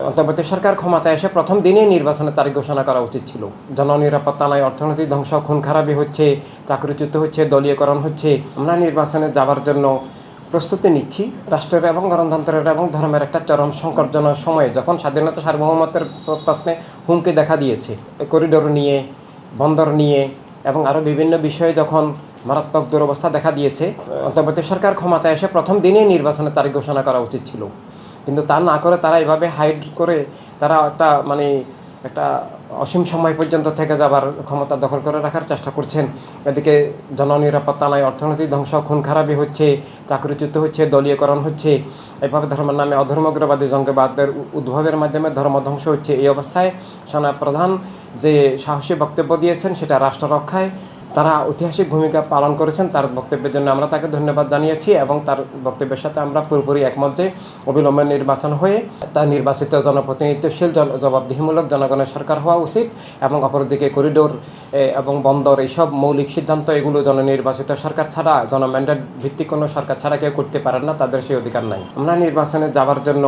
অন্তর্বর্তী সরকার ক্ষমতায় এসে প্রথম দিনেই নির্বাচনের তারিখ ঘোষণা করা উচিত ছিল। জননিরাপত্তা নাই, অর্থনৈতিক ধ্বংস, খুন খারাপি হচ্ছে, চাকরিচ্যুত হচ্ছে, দলীয়করণ হচ্ছে। আমরা নির্বাচনে যাওয়ার জন্য প্রস্তুতি নিচ্ছি। রাষ্ট্রের এবং গণতন্ত্রের এবং ধর্মের একটা চরম সংকটজনক সময়ে, যখন স্বাধীনতা সার্বভৌমত্বের প্রশ্নে হুমকি দেখা দিয়েছে, করিডোর নিয়ে, বন্দর নিয়ে এবং আরও বিভিন্ন বিষয়ে যখন মারাত্মক দুরবস্থা দেখা দিয়েছে, অন্তর্বর্তী সরকার ক্ষমতায় এসে প্রথম দিনেই নির্বাচনের তারিখ ঘোষণা করা উচিত ছিল। কিন্তু তা না করে তারা এভাবে হাইড করে তারা একটা অসীম সময় পর্যন্ত থেকে যাবার ক্ষমতা দখল করে রাখার চেষ্টা করছেন। এদিকে জননিরাপত্তা নাই, অর্থনৈতিক ধ্বংস, খুন খারাপি হচ্ছে, চাকরিচ্যুত হচ্ছে, দলীয়করণ হচ্ছে। এভাবে ধর্মের নামে অধর্মগ্রবাদী জঙ্গিবাদের উদ্ভবের মাধ্যমে ধর্মধ্বংস হচ্ছে। এই অবস্থায় সেনা প্রধান যে সাহসী বক্তব্য দিয়েছেন, সেটা রাষ্ট্র রক্ষায় তারা ঐতিহাসিক ভূমিকা পালন করেছেন। তার বক্তব্যের জন্য আমরা তাকে ধন্যবাদ জানিয়েছি এবং তার বক্তব্যের সাথে আমরা পুরোপুরি একমত যে অবিলম্বে নির্বাচন হয়ে তার নির্বাচিত জনপ্রতিনিধিত্বশীল জবাবদিহিমূলক জনগণের সরকার হওয়া উচিত। এবং অপরদিকে করিডোর এবং বন্দর, এইসব মৌলিক সিদ্ধান্ত এগুলো জননির্বাচিত সরকার ছাড়া, জনম্যান্ডেট ভিত্তিক কোনো সরকার ছাড়া কেউ করতে পারেন না, তাদের সেই অধিকার নাই। আমরা নির্বাচনে যাওয়ার জন্য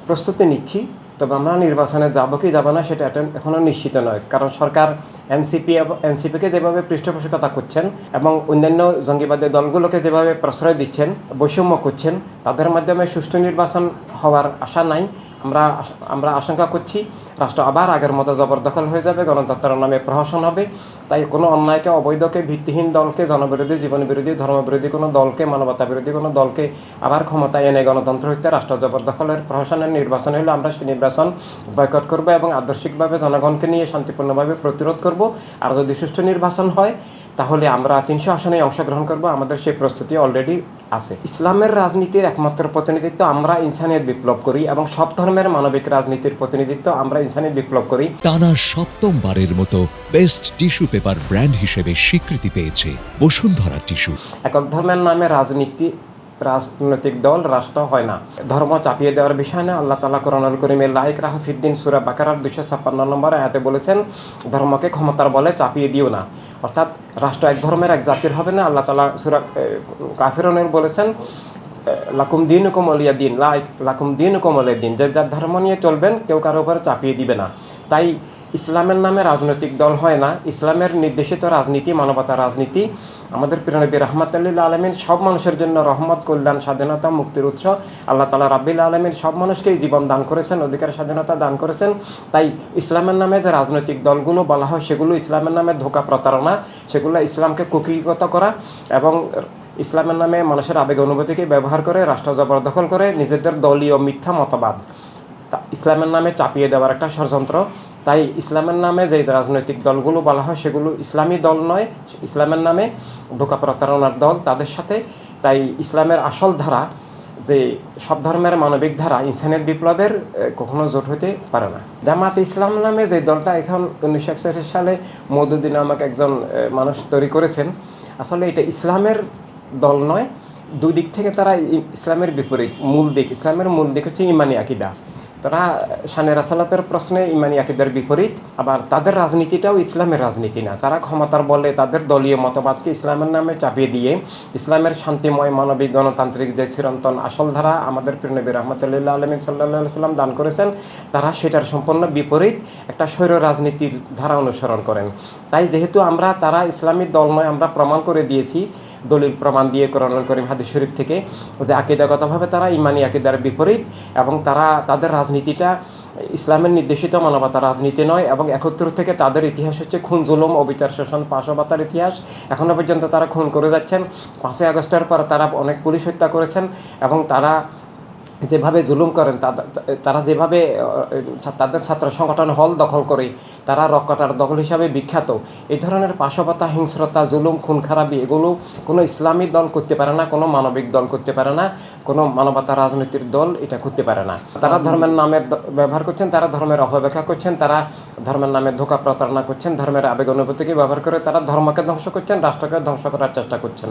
প্রস্তুতি নিচ্ছি, তবে আমরা নির্বাচনে যাব কি যাব না সেটা এখনও নিশ্চিত নয়। কারণ সরকার এনসিপিকে যেভাবে পৃষ্ঠপোষকতা করছেন এবং অন্যান্য জঙ্গিবাদী দলগুলোকে যেভাবে প্রশ্রয় দিচ্ছেন, বৈষম্য করছেন, তাদের মাধ্যমে সুষ্ঠু নির্বাচন হওয়ার আশা নাই। আমরা আশঙ্কা করছি রাষ্ট্র আবার আগের মতো জবরদখল হয়ে যাবে, গণতন্ত্রের নামে প্রহসন হবে। তাই কোনো অন্যায়কে, অবৈধকে, ভিত্তিহীন দলকে, জনবিরোধী, জীবনবিরোধী, ধর্মবিরোধী কোনো দলকে, মানবতা বিরোধী কোনো দলকে আবার ক্ষমতায় এনে গণতন্ত্র হইতে রাষ্ট্র জবরদখলের প্রহসনের নির্বাচন হলে আমরা সেই নির্বাচন বয়কট করব এবং আদর্শিকভাবে জনগণকে নিয়ে শান্তিপূর্ণভাবে প্রতিরোধ করব। আর যদি সুষ্ঠু নির্বাচন হয় তাহলে আমরা 300 আসনে অংশগ্রহণ করব। আমাদের সেই প্রস্তুতি অলরেডি আছে। ইসলামের রাজনীতির একমাত্র প্রতিনিধিত্ব আমরা ইনসানিয়ত বিপ্লব করি এবং সব ধর্মের মানবিক রাজনীতির প্রতিনিধিত্ব আমরা ইনসানিয়ত বিপ্লব করি। টানা সপ্তমবারের মতো বেস্ট টিস্যু পেপার ব্র্যান্ড হিসেবে স্বীকৃতি পেয়েছে বসুন্ধরা টিস্যু। একক ধর্মের নামে রাজনৈতিক দল রাষ্ট্র হয় না। ধর্ম চাপিয়ে দেওয়ার বিষয় না। আল্লাহ তাআলা কোরআনুল কারীমে লা ইকরাহা ফিদ্দিন সূরা বাকারার 256 নম্বর আয়াতে বলেছেন, ধর্মকে ক্ষমতার বলে চাপিয়ে দিও না। অর্থাৎ রাষ্ট্র এক ধর্মের, এক জাতির হবে না। আল্লাহ তাআলা সূরা কাফিরুনে বলেছেন, লাকুম দীনুকুম ওয়ালিয়া দিন, লাকুম দীনুকুম ওয়ালিয়া দিন, যে যার ধর্ম নিয়ে চলবেন, কেউ কারো উপরে চাপিয়ে দিবে না। তাই ইসলামের নামে রাজনৈতিক দল হয় না। ইসলামের নির্দেশিত রাজনীতি মানবতা রাজনীতি। আমাদের প্রিয় নবী রাহমাতুল লিল আলামিন সব মানুষের জন্য রহমত, কল্যাণ, স্বাধীনতা, মুক্তির উৎস। আল্লাহ তাআলা রাব্বিল আলামিন সব মানুষকেই জীবন দান করেছেন, অধিকার স্বাধীনতা দান করেছেন। তাই ইসলামের নামে যে রাজনৈতিক দলগুলো বলা হয়, সেগুলো ইসলামের নামে ধোঁকা, প্রতারণা, সেগুলো ইসলামকে কুক্ষিগত করা এবং ইসলামের নামে মানুষের আবেগ অনুভূতিকে ব্যবহার করে রাষ্ট্র জবরদখল করে নিজেদের দলীয় মিথ্যা মতবাদ ইসলামের নামে চাপিয়ে দেওয়ার একটা ষড়যন্ত্র। তাই ইসলামের নামে যে রাজনৈতিক দলগুলো বলা হয়, সেগুলো ইসলামী দল নয়, ইসলামের নামে ধোঁকা প্রতারণার দল তাদের সাথে। তাই ইসলামের আসল ধারা, যে সব ধর্মের মানবিক ধারা, ইনসানিয়ত বিপ্লবের কখনো জোট হতে পারে না। জামাত ইসলাম নামে যে দলটা এখন 1961 সালে মওদুদী নামক একজন মানুষ তৈরি করেছেন, আসলে এটা ইসলামের দল নয়। দুই দিক থেকে তারা ইসলামের বিপরীত। ইসলামের মূল দিক হচ্ছে ইমানি আকিদা। তারা শানে রাসালাতের প্রশ্নে ইমানি আকিদার বিপরীত। আবার তাদের রাজনীতিটাও ইসলামের রাজনীতি না। তারা ক্ষমতার বলে তাদের দলীয় মতবাদকে ইসলামের নামে চাপিয়ে দিয়ে ইসলামের শান্তিময়, মানবিক, গণতান্ত্রিক যে চিরন্তন আসল ধারা আমাদের প্রিয় নবী রাহমাতুল্লিল আলামিন সাল্লাল্লাহু আলাইহি সাল্লাম দান করেছেন, তারা সেটার সম্পূর্ণ বিপরীত একটা স্বৈর রাজনীতির ধারা অনুসরণ করেন। তাই যেহেতু তারা ইসলামী দল নয়, আমরা প্রমাণ করে দিয়েছি দলিল প্রমাণ দিয়ে কোরআনুল কারীম, হাদিস শরীফ থেকে, যে আকিদাগতভাবে তারা ইমানি আকিদার বিপরীত এবং তাদের রাজনীতিটা ইসলামের নির্দেশিত মানবতা রাজনীতি নয়। এবং 71 থেকে তাদের ইতিহাস হচ্ছে খুন, জুলুম, অবিচার, শোষণ, পাশবাতার ইতিহাস। এখনও পর্যন্ত তারা খুন করে যাচ্ছেন। 5ই আগস্টের পর তারা অনেক পুলিশ হত্যা করেছেন এবং তারা যেভাবে জুলুম করেন, তারা যেভাবে তাদের ছাত্র সংগঠন হল দখল করে, তারা রক্কাতার দখল হিসাবে বিখ্যাত। এই ধরনের পাশবতা, হিংস্রতা, জুলুম, খুন খারাপি, এগুলো কোনো ইসলামী দল করতে পারে না, কোনো মানবিক দল করতে পারে না, কোনো মানবতা রাজনীতির দল এটা করতে পারে না। তারা ধর্মের নামে ব্যবহার করছেন, তারা ধর্মের অপব্যাখ্যা করছেন, তারা ধর্মের নামে ধোঁকা প্রতারণা করছেন, ধর্মের আবেগ অনুভূতিকে ব্যবহার করে তারা ধর্মকে ধ্বংস করছেন, রাষ্ট্রকে ধ্বংস করার চেষ্টা করছেন।